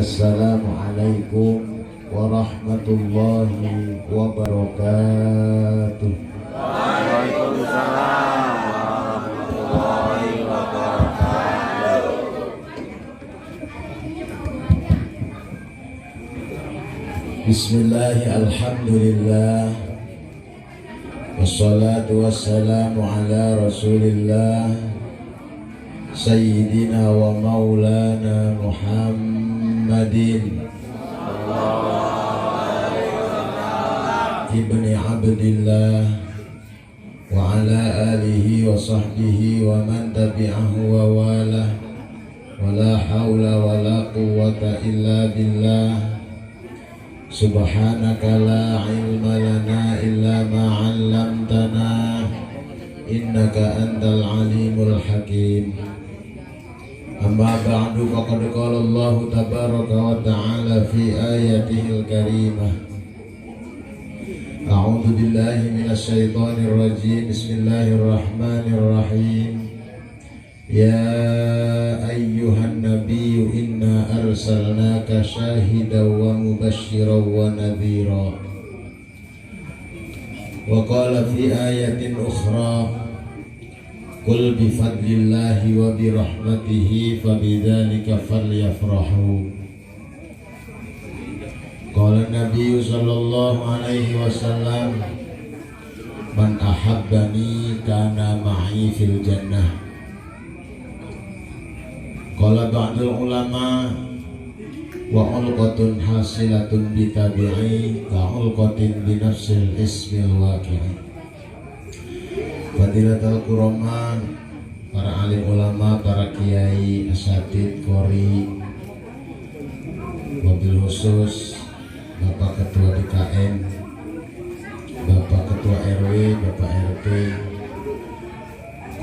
Assalamualaikum warahmatullahi wabarakatuh. Waalaikumsalam warahmatullahi wabarakatuh. Bismillahi alhamdulillah, wassalatu wassalamu ala rasulillah Sayyidina wa maulana Muhammadin ibni abdillah wa ala alihi wa sahbihi wa man tabi'ahu wa wala wa la hawla wa la quwwata illa billah. Subhanaka la ilma lana illa ma 'allamtana innaka antal alimul hakim. Amma ba'du, faqad qala Allah tabaraka wa ta'ala fi ayatihil karimah. A'udzu billahi minasy syaithanir rajim. Bismillahirrahmanirrahim. Ya ayyuhan nabiyyu inna arsalnaka syahidan wa mubasysyiran wa nadhira. Wa qala fi ayatin ukhra Qul bifadlillahi wa birahmatihi fabidzalika falyafrahu. Qala Nabi sallallahu alaihi wasallam, man ahabbani kana ma'i fil jannah. Qala ba'dul ulama wa ulqatun hasilatun bitabi'i ka ulqatin binafsil ismil waqi'i. Fadilatul Quraman, para alim ulama, para kiai, asatid, qori, mobil khusus, Bapak Ketua DKM, Bapak Ketua RW, Bapak RT,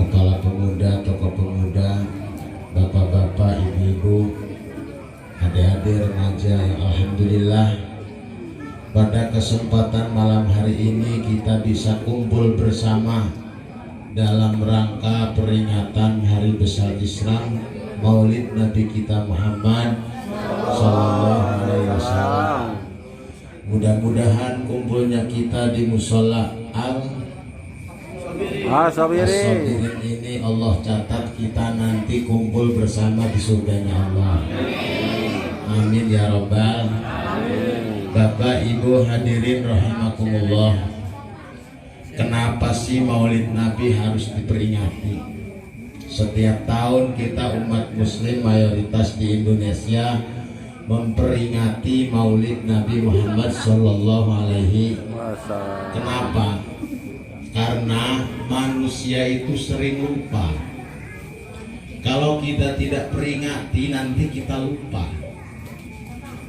Kepala Pemuda, Tokoh Pemuda, Bapak-bapak, ibu-ibu, adik-adik, remaja yang alhamdulillah pada kesempatan malam hari ini kita bisa kumpul bersama dalam rangka peringatan Hari Besar Islam Maulid Nabi kita Muhammad Sallallahu Alaihi Wasallam. Mudah-mudahan kumpulnya kita di musola Al-Sabirin ini Allah catat kita nanti kumpul bersama di surganya Allah. Amin ya Rabbal. Bapak Ibu hadirin rahimakumullah. Kenapa sih Maulid Nabi harus diperingati? Setiap tahun kita umat muslim mayoritas di Indonesia memperingati Maulid Nabi Muhammad Sallallahu Alaihi Wasallam. Kenapa? Karena manusia itu sering lupa. Kalau kita tidak peringati nanti kita lupa.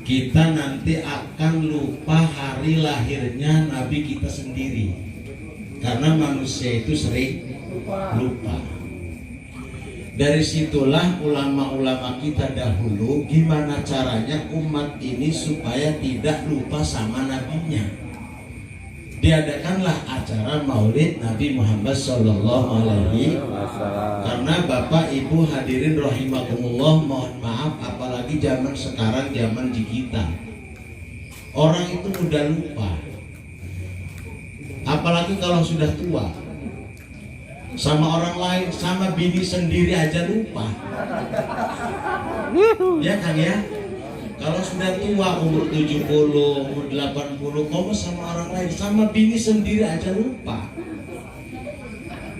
Kita nanti akan lupa hari lahirnya Nabi kita sendiri. Karena manusia itu sering lupa. Dari situlah ulama-ulama kita dahulu gimana caranya umat ini supaya tidak lupa sama nabinya. Diadakanlah acara Maulid Nabi Muhammad Sallallahu Alaihi Wasallam. Karena Bapak Ibu hadirin rahimakumullah, mohon maaf apalagi zaman sekarang, zaman digital, orang itu mudah lupa. Apalagi kalau sudah tua, sama orang lain, sama bini sendiri aja lupa. Ya kan ya? Kalau sudah tua, umur 70, umur 80, kamu sama orang lain, sama bini sendiri aja lupa.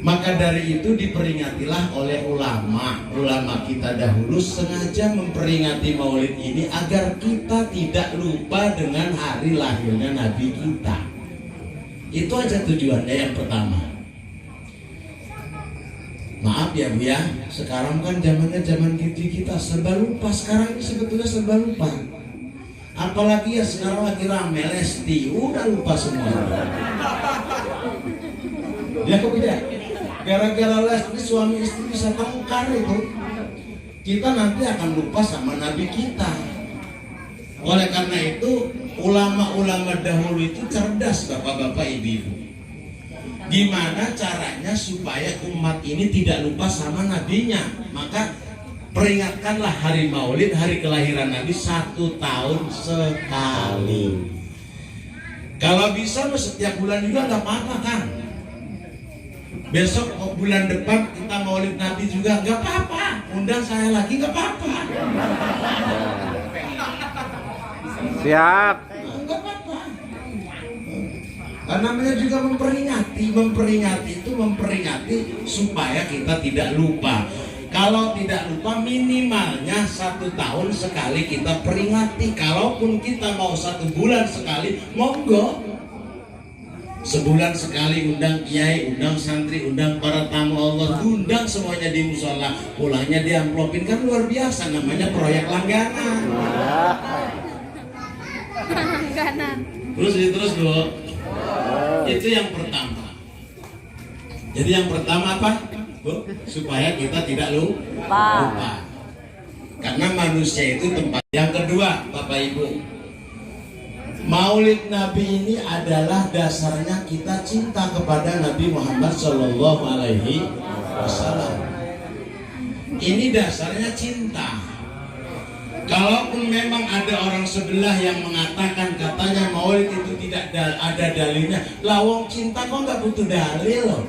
Maka dari itu diperingatilah oleh ulama kita dahulu sengaja memperingati Maulid ini agar kita tidak lupa dengan hari lahirnya Nabi kita. Itu aja tujuannya yang pertama. Maaf ya Bu ya, sekarang kan zamannya zaman kita serba lupa. Sekarang ini sebetulnya serba lupa. Apalagi ya sekarang lagi rame Lesti, udah lupa semua. Ya kok tidak? Gara-gara Lesti suami istri bisa tengkar itu, kita nanti akan lupa sama Nabi kita. Oleh karena itu ulama-ulama dahulu itu cerdas, bapak-bapak, ibu-ibu. Gimana caranya supaya umat ini tidak lupa sama nabinya? Maka Peringatkanlah hari Maulid, hari kelahiran Nabi 1 tahun sekali. Kalau bisa setiap bulan juga nggak apa-apa kan. Besok bulan depan kita Maulid Nabi juga nggak apa-apa. Undang saya lagi nggak apa-apa. Siap. Nggak apa-apa. Karena namanya juga memperingati itu memperingati supaya kita tidak lupa. Kalau tidak lupa minimalnya 1 tahun sekali kita peringati. Kalaupun kita mau 1 bulan sekali, monggo. Sebulan sekali undang kiai, undang santri, undang para tamu Allah, undang semuanya di musola. Pulangnya diamplopin, kan luar biasa, namanya proyek langganan. Terus Bu. Itu yang pertama. Jadi yang pertama apa? Bu, supaya kita tidak lupa. Karena manusia itu tempat. Yang kedua, Bapak Ibu, Maulid Nabi ini adalah dasarnya kita cinta kepada Nabi Muhammad Shallallahu Alaihi Wasallam. Ini dasarnya cinta. Kalaupun memang ada orang sebelah yang mengatakan katanya Maulid itu tidak ada dalilnya, lawang cinta kok nggak butuh dalil loh.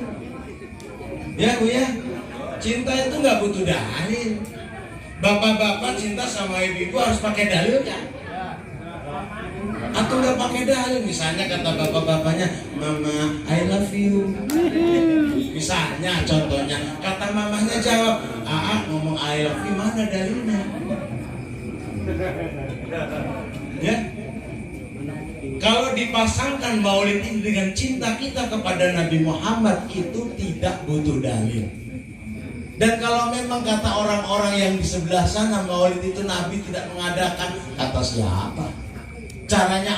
Ya Bu ya, cinta itu nggak butuh dalil. Bapak-bapak cinta sama ibu-ibu harus pakai dalil kan? Atau nggak pakai dalil? Misalnya kata bapak-bapaknya, Mama I love you. Misalnya contohnya, kata mamanya jawab, ngomong I love you, mana dalilnya? Ya. Kalau dipasangkan Maulid ini dengan cinta kita kepada Nabi Muhammad, itu tidak butuh dalil. Dan kalau memang kata orang-orang yang di sebelah sana Maulid itu Nabi tidak mengadakan, kata siapa? Caranya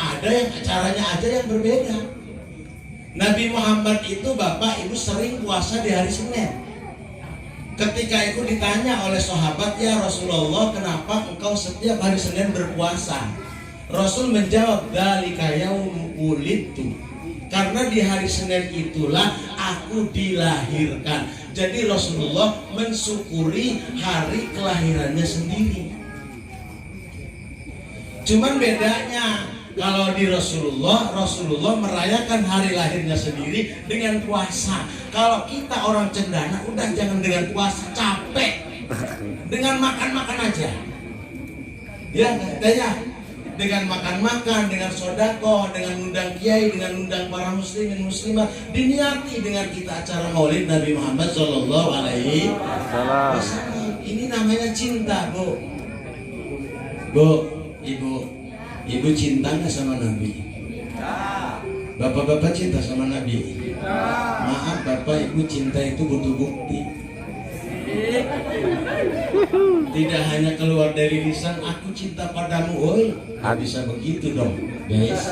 aja yang berbeda. Nabi Muhammad itu Bapak Ibu sering puasa di hari Senin. Ketika itu ditanya oleh sahabat, ya Rasulullah, kenapa engkau setiap hari Senin berpuasa? Rasul menjawab, dzalika yaumul wulidtu. Karena di hari Senin itulah aku dilahirkan. Jadi Rasulullah mensyukuri hari kelahirannya sendiri. Cuman bedanya kalau di Rasulullah merayakan hari lahirnya sendiri dengan puasa. Kalau kita orang cendana, udah jangan dengan puasa, capek. Dengan makan-makan aja. Ya, katanya dengan makan-makan, dengan sodako, dengan undang kiai, dengan undang para muslimin muslimat, diniati dengan kita acara Maulid Nabi Muhammad Shallallahu Alaihi Wasallam. Ini namanya cinta, Bu. Ibu cinta nggak sama Nabi? Bapak-bapak cinta sama Nabi? Maaf Bapak, Ibu cinta itu butuh bukti. Tidak hanya keluar dari lisan, aku cinta padamu, oi, nggak bisa begitu dong, guys.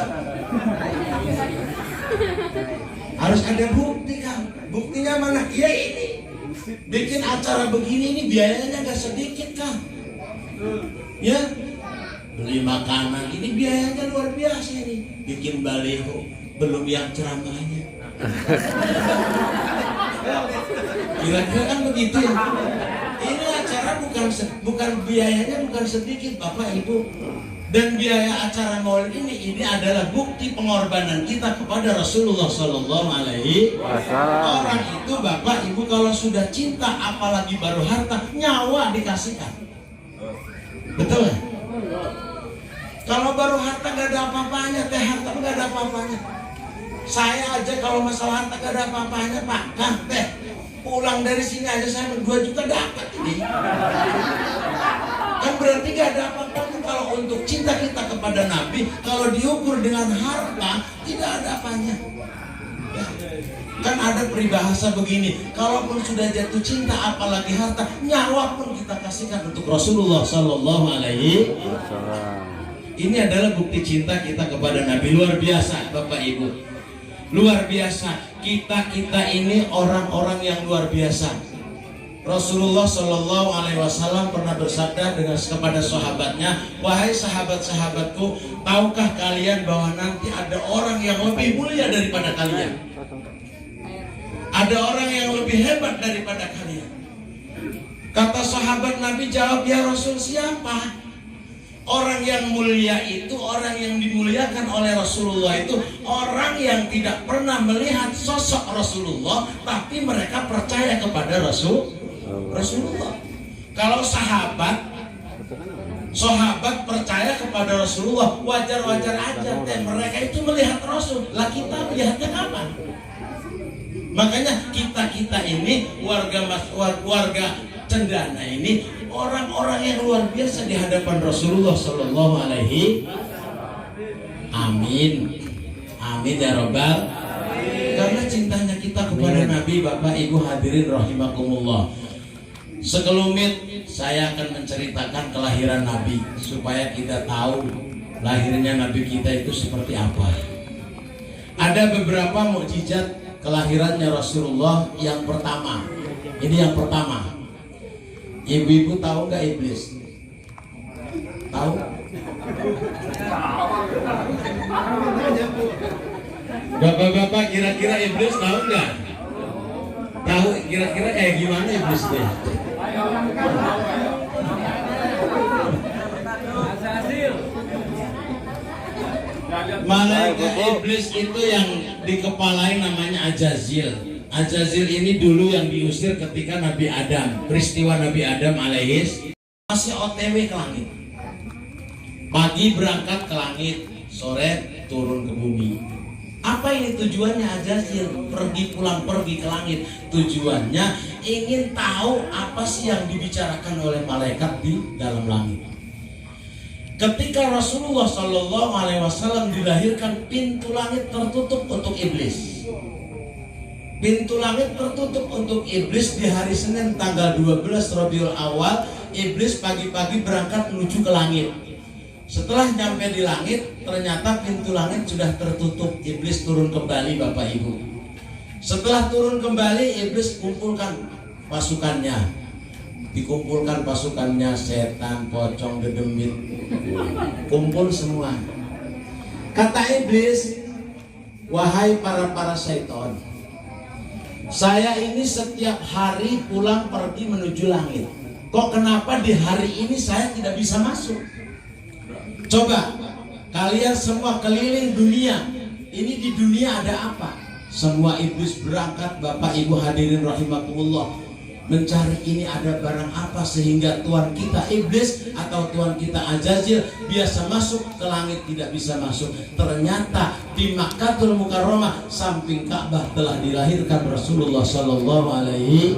Harus ada bukti kan? Buktinya mana? Ya ini, bikin acara begini ini biayanya nggak sedikit kan? Ya, beli makanan ini biayanya luar biasa ini. Bikin baliho, belum yang ceramahnya. Kira-kira kan begitu ya. Ini acara bukan biayanya bukan sedikit Bapak Ibu. Dan biaya acara Maulid ini adalah bukti pengorbanan kita kepada Rasulullah Sallallahu Alaihi Wasallam. Orang itu Bapak Ibu kalau sudah cinta, apalagi baru harta, nyawa dikasihkan. Betul ya? Kalau baru harta gak ada apa-apanya, teh harta gak ada apa-apanya. Saya aja kalau masalah harta gak ada apa-apanya Pak, kan teh pulang dari sini aja saya 2 juta dapat ini. Kan berarti gak ada apa-apanya. Kalau untuk cinta kita kepada Nabi, kalau diukur dengan harta, tidak ada apanya. Ya. Kan ada peribahasa begini, kalaupun sudah jatuh cinta apalagi harta, nyawa pun kita kasihkan untuk Rasulullah Sallallahu Alaihi Wasallam. Ini adalah bukti cinta kita kepada Nabi. Luar biasa Bapak Ibu, luar biasa. Kita ini orang-orang yang luar biasa. Rasulullah Shallallahu Alaihi Wasallam pernah bersabda kepada sahabatnya, wahai sahabat-sahabatku, tahukah kalian bahwa nanti ada orang yang lebih mulia daripada kalian? Ada orang yang lebih hebat daripada kalian. Kata sahabat Nabi, jawab, ya Rasul, siapa? Orang yang mulia itu, orang yang dimuliakan oleh Rasulullah itu orang yang tidak pernah melihat sosok Rasulullah, tapi mereka percaya kepada Rasulullah. Kalau sahabat percaya kepada Rasulullah, wajar-wajar aja. Mereka itu melihat Rasul, lah kita melihatnya kapan? Makanya kita ini warga Cendana ini orang-orang yang luar biasa di hadapan Rasulullah Sallallahu Alaihi. Amin ya Rabbal. Karena cintanya kita kepada Nabi, Bapak Ibu hadirin rahimakumullah. Sekelumit saya akan menceritakan kelahiran Nabi supaya kita tahu lahirnya Nabi kita itu seperti apa. Ada beberapa mukjizat kelahirannya Rasulullah. Yang pertama, ini yang pertama. Ibu-ibu tahu nggak iblis? Tahu? Bapak-bapak kira-kira iblis tahu nggak? Tahu kira-kira kayak gimana iblis deh? Malaikat iblis itu yang dikepalai namanya Ajazil. Ajazil ini dulu yang diusir ketika Nabi Adam, peristiwa Nabi Adam alaihis, masih OTW ke langit. Pagi berangkat ke langit, sore turun ke bumi. Apa ini tujuannya Ajazil? Pergi ke langit. Tujuannya ingin tahu apa sih yang dibicarakan oleh malaikat di dalam langit. Ketika Rasulullah Shallallahu Alaihi Wasallam dilahirkan, pintu langit tertutup untuk iblis. Pintu langit tertutup untuk iblis di hari Senin tanggal 12 Rabiul Awal. Iblis pagi-pagi berangkat menuju ke langit. Setelah nyampe di langit, ternyata pintu langit sudah tertutup. Iblis turun kembali, Bapak Ibu. Setelah turun kembali, iblis kumpulkan pasukannya. Dikumpulkan pasukannya, setan, pocong, dedemit, kumpul semua. Kata iblis, wahai para syaitan, saya ini setiap hari pulang pergi menuju langit. Kok kenapa di hari ini saya tidak bisa masuk? Coba kalian semua keliling dunia. Ini di dunia ada apa? Semua iblis berangkat, Bapak Ibu hadirin rahimakumullah, mencari ini ada barang apa sehingga Tuhan kita iblis atau Tuhan kita Ajazil biasa masuk ke langit tidak bisa masuk. Ternyata di Makkahul Mukarramah samping Ka'bah telah dilahirkan Rasulullah Sallallahu Alaihi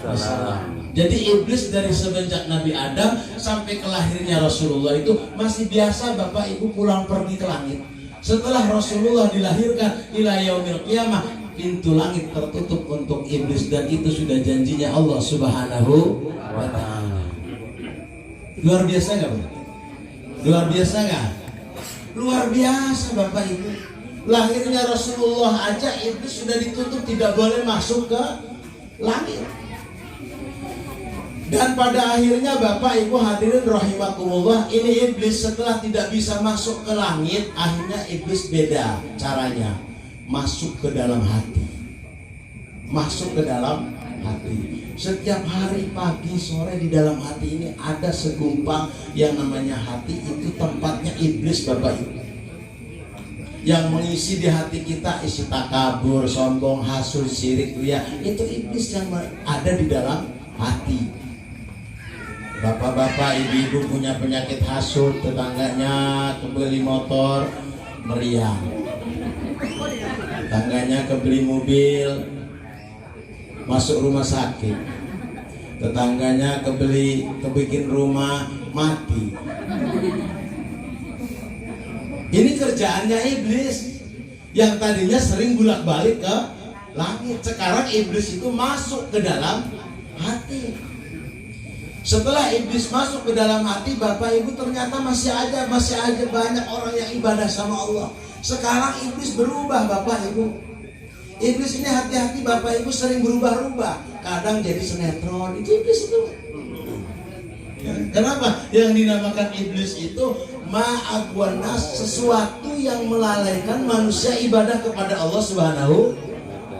Wasallam. Jadi iblis dari semenjak Nabi Adam sampai kelahirnya Rasulullah itu masih biasa Bapak Ibu pulang pergi ke langit. Setelah Rasulullah dilahirkan ila yaumil qiyamah, pintu langit tertutup untuk iblis, dan itu sudah janjinya Allah Subhanahu wa ta'ala. Luar biasa gak, Bang? Luar biasa gak? Luar biasa Bapak Ibu. Lahirnya Rasulullah aja iblis sudah ditutup, tidak boleh masuk ke langit. Dan pada akhirnya Bapak Ibu hadirin rahimakumullah, ini iblis setelah tidak bisa masuk ke langit, akhirnya iblis beda caranya. Masuk ke dalam hati. Masuk ke dalam hati. Setiap hari pagi sore di dalam hati ini ada segumpal yang namanya hati. Itu tempatnya iblis Bapak Ibu. Yang mengisi di hati kita isi takabur, sombong, hasud, syirik, riya. Itu iblis yang ada di dalam hati. Bapak-bapak, ibu-ibu punya penyakit hasud, tetangganya kebeli motor meriang, tetangganya kebeli mobil masuk rumah sakit, tetangganya kebikin rumah mati. Ini kerjaannya iblis yang tadinya sering bolak-balik ke langit. Sekarang iblis itu masuk ke dalam hati. Setelah iblis masuk ke dalam hati, Bapak Ibu, ternyata masih aja banyak orang yang ibadah sama Allah. Sekarang iblis berubah Bapak Ibu. Iblis ini hati-hati Bapak Ibu sering berubah-ubah. Kadang jadi sinetron, itu iblis itu. Kenapa? Yang dinamakan iblis itu ma'agwanas, sesuatu yang melalaikan manusia ibadah kepada Allah Subhanahu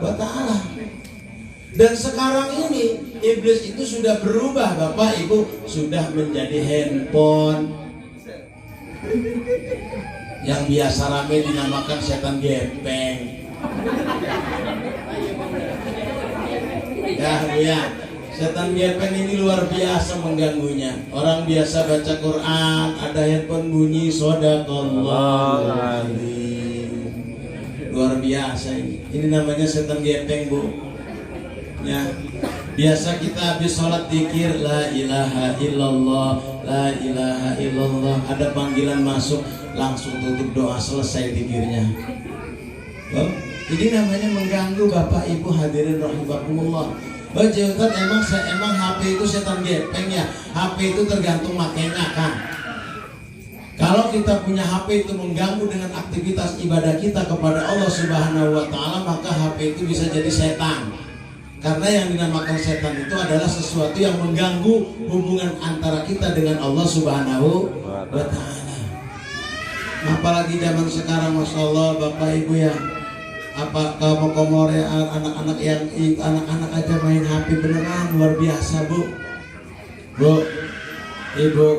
wa ta'ala. Dan sekarang ini iblis itu sudah berubah Bapak Ibu, sudah menjadi handphone yang biasa rame dinamakan setan gepeng. Ya Bu ya, setan gepeng ini luar biasa mengganggunya. Orang biasa baca Quran, ada handphone bunyi, sodaqallah. Luar biasa ini. Ini namanya setan gepeng Bu. Ya, biasa kita habis sholat zikir la ilaha illallah, la ilaha illallah. Ada panggilan masuk, langsung tutup doa, selesai zikirnya. Oh, ini namanya mengganggu Bapak Ibu hadirin rahimakumullah. Oh Ustaz, emang HP itu setan gepeng ya? HP itu tergantung makainya kan. Kalau kita punya HP itu mengganggu dengan aktivitas ibadah kita kepada Allah Subhanahu wa taala, maka HP itu bisa jadi setan. Karena yang dinamakan setan itu adalah sesuatu yang mengganggu hubungan antara kita dengan Allah Subhanahu wa taala. Apalagi zaman sekarang, Masya Allah Bapak Ibu ya. Apa kamu komore anak-anak yang anak-anak aja main HP beneran luar biasa Bu. Bu, Ibu,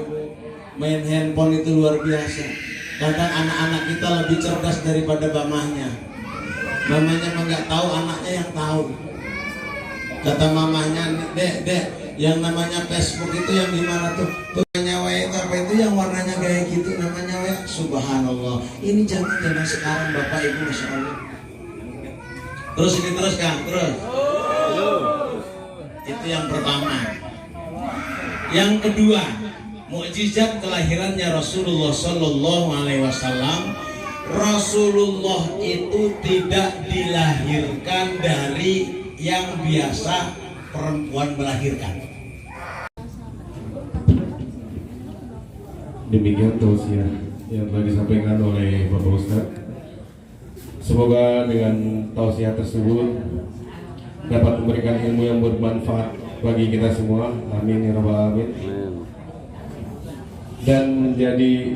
main handphone itu luar biasa. Kadang anak-anak kita lebih cerdas daripada mamahnya. Mamanya mah nggak tahu, anaknya yang tahu. Kata mamahnya, dek, yang namanya Facebook itu yang gimana tuh? Tuh nyawa itu apa itu yang warnanya kayak gitu namanya wa. Subhanallah. Ini zaman sekarang Bapak Ibu, Masya Allah. Terus kan, terus. Itu yang pertama. Yang kedua, mukjizat kelahirannya Rasulullah Sallallahu Alaihi Wasallam. Rasulullah itu tidak dilahirkan dari yang biasa perempuan melahirkan. Demikian tausiah yang telah disampaikan oleh Bapak Ustadz. Semoga dengan tausiah tersebut dapat memberikan ilmu yang bermanfaat bagi kita semua. Amin ya rabbal alamin. Dan menjadi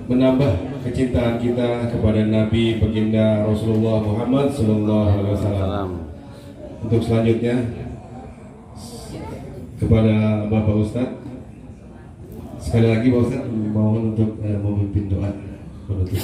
menambah kecintaan kita kepada Nabi baginda Rasulullah Muhammad Sallallahu Alaihi Wasallam. Untuk selanjutnya kepada Bapak Ustadz, sekali lagi Bapak Ustadz mohon untuk memimpin doa penutup.